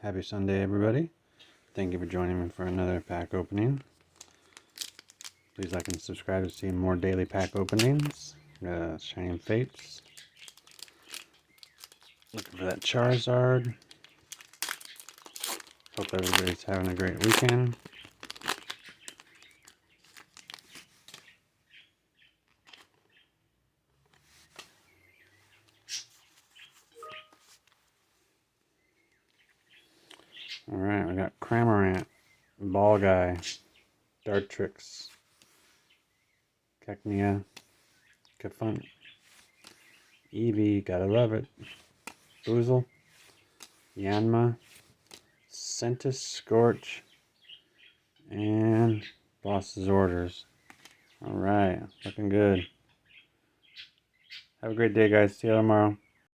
Happy Sunday, everybody. Thank you for joining me for another pack opening. Please like and subscribe to see more daily pack openings. Shining Fates. Looking for that Charizard. Hope everybody's having a great weekend. Alright, we got Cramorant, Ball Guy, Dartrix, Cacnea, Cafunt, Eevee, gotta love it, Boozle, Yanma, Centis, Scorch, and Boss's Orders. Alright, looking good. Have a great day, guys. See you tomorrow.